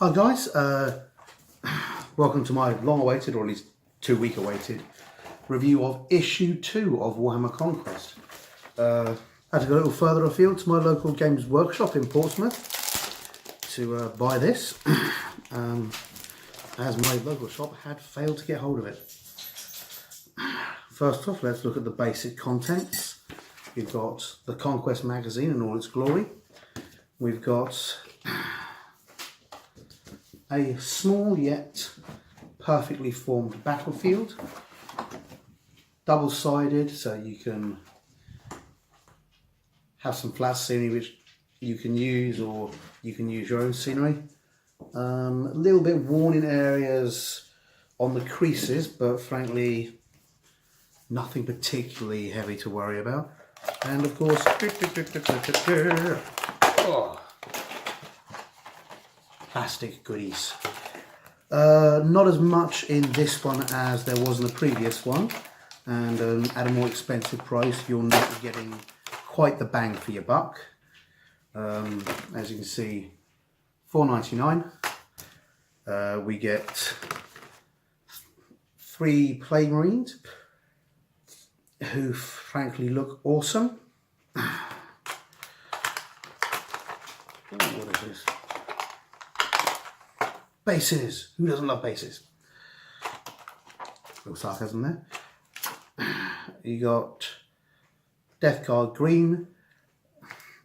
Hi guys, welcome to my long-awaited, or at least 2-week awaited, review of issue 2 of Warhammer Conquest. I had to go a little further afield to my local Games Workshop in Portsmouth to buy this, as my local shop had failed to get hold of it. First off, let's look at the basic contents. We've got the Conquest magazine in all its glory. We've got a small yet perfectly formed battlefield, double-sided, so you can have some flat scenery which you can use, or you can use your own scenery. A little bit worn in areas on the creases, but frankly nothing particularly heavy to worry about. And of course, plastic goodies. Not as much in this one as there was in the previous one, and at a more expensive price you're not getting quite the bang for your buck. As you can see, $4.99. We get 3 Plague Marines who frankly look awesome. What is this? Bases! Who doesn't love bases? Little sarcasm there. You got Death Guard green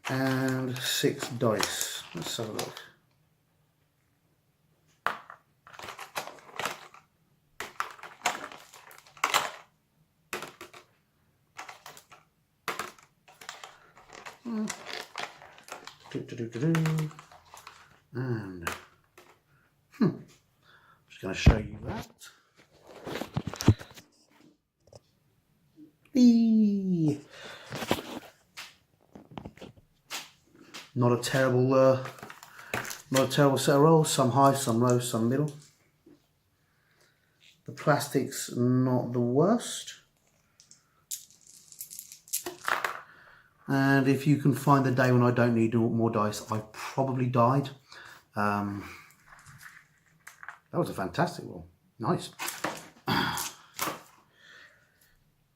and 6 dice. Let's have a look. And I'm just going to show you that. Eee. Not a terrible set of rolls. Some high, some low, some middle. The plastic's not the worst. And if you can find the day when I don't need more dice, I probably died. That was a fantastic roll. Nice.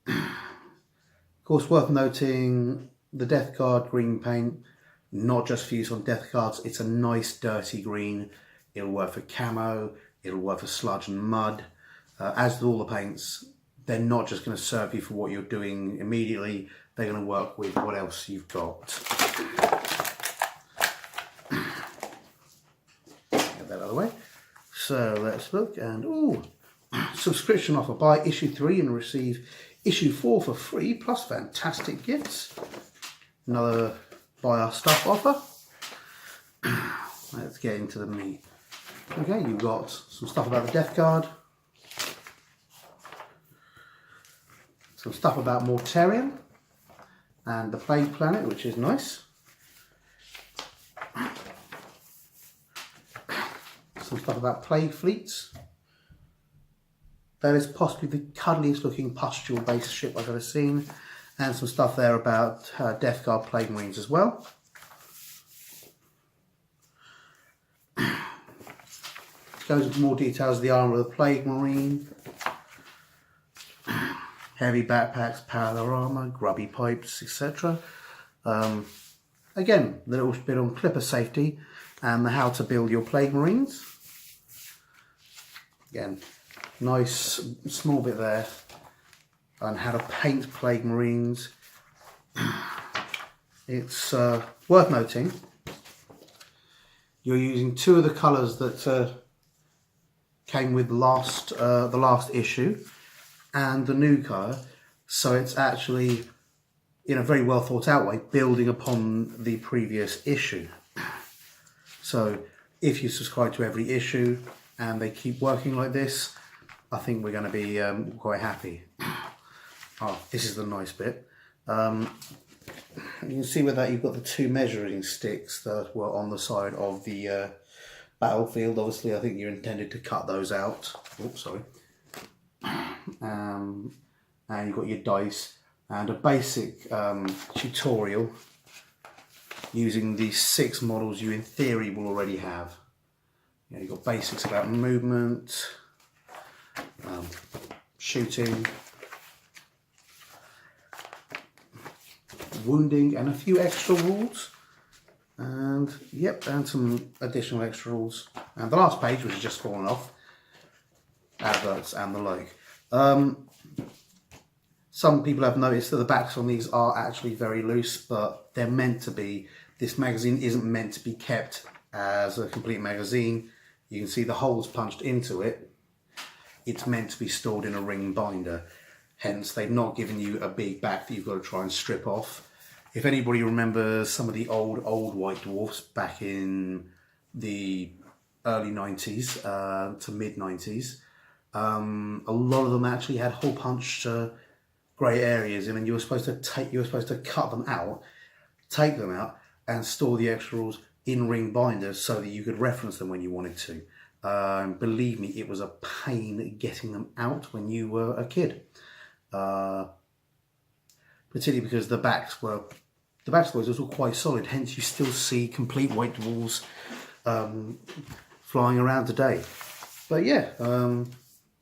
Of course, worth noting, the Death Guard green paint, not just for use on Death Guards. It's a nice dirty green. It'll work for camo. It'll work for sludge and mud. As with all the paints, they're not just going to serve you for what you're doing immediately. They're going to work with what else you've got. Get that out of the way. So let's look, and subscription offer. Buy issue 3 and receive issue 4 for free, plus fantastic gifts. Another buy our stuff offer. Let's get into the meat. Okay, you've got some stuff about the Death Guard. Some stuff about Mortarion and the Plague Planet, which is nice. Some stuff about Plague Fleets. That is possibly the cuddliest looking pustule based ship I've ever seen. And some stuff there about Death Guard Plague Marines as well. Goes into more details of the armour of the Plague Marine. Heavy backpacks, parallel armour, grubby pipes, etc. Again, a little bit on clipper safety and how to build your Plague Marines. Again, nice small bit there on how to paint Plague Marines. It's worth noting you're using 2 of the colours that came with the last issue and the new colour, so it's actually, in a very well thought out way, building upon the previous issue. So if you subscribe to every issue and they keep working like this, I think we're going to be quite happy. Oh, this is the nice bit. You can see with that you've got the 2 measuring sticks that were on the side of the battlefield. Obviously, I think you're intended to cut those out. Oops, sorry. And you've got your dice and a basic tutorial using the 6 models you in theory will already have. Yeah, you've got basics about movement, shooting, wounding, and a few extra rules. And yep, and some additional extra rules. And the last page, which has just fallen off, adverts and the like. Some people have noticed that the backs on these are actually very loose, but they're meant to be. This magazine isn't meant to be kept as a complete magazine. You can see the holes punched into it. It's meant to be stored in a ring binder. Hence, they've not given you a big back that you've got to try and strip off. If anybody remembers some of the old White Dwarfs back in the early 90s to mid 90s, a lot of them actually had hole punched grey areas, and then you were supposed to cut them out, take them out, and store the extra rules in ring binders so that you could reference them when you wanted to. Believe me, it was a pain getting them out when you were a kid, particularly because the backs were all quite solid. Hence, you still see complete White Dwarfs flying around today. But yeah,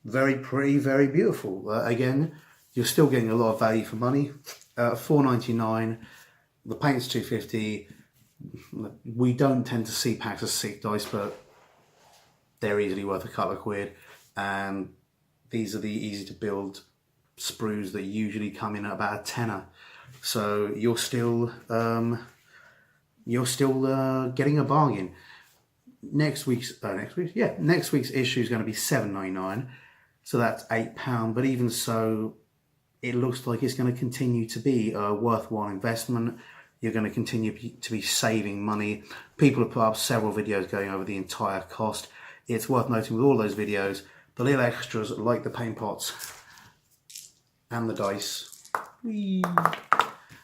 very pretty, very beautiful. Again, you're still getting a lot of value for money. $4.99. The paint's $2.50. We don't tend to see packs of 6 dice, but they're easily worth a couple of quid. And these are the easy to build sprues that usually come in at about a tenner. So you're still getting a bargain. Next week's issue is going to be $7.99, so that's £8. But even so, it looks like it's going to continue to be a worthwhile investment. You're going to continue to be saving money. People have put up several videos going over the entire cost. It's worth noting with all those videos, the little extras like the paint pots and the dice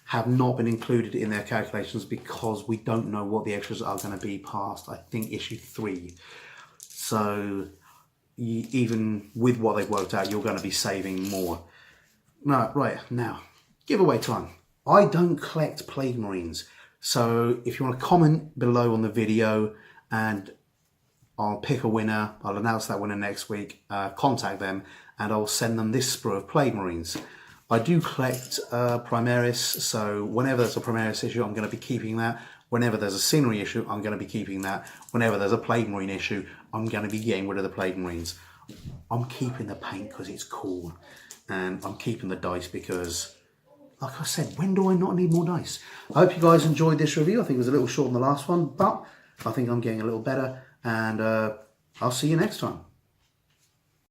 have not been included in their calculations because we don't know what the extras are going to be past, I think, issue 3. So even with what they've worked out, you're going to be saving more. No, right, now, giveaway time. I don't collect Plague Marines, so if you want to comment below on the video and I'll pick a winner, I'll announce that winner next week, contact them and I'll send them this sprue of Plague Marines. I do collect Primaris, so whenever there's a Primaris issue, I'm going to be keeping that. Whenever there's a Scenery issue, I'm going to be keeping that. Whenever there's a Plague Marine issue, I'm going to be getting rid of the Plague Marines. I'm keeping the paint because it's cool. And I'm keeping the dice because, like I said, when do I not need more dice? I hope you guys enjoyed this review. I think it was a little short than the last one, but I think I'm getting a little better. And I'll see you next time.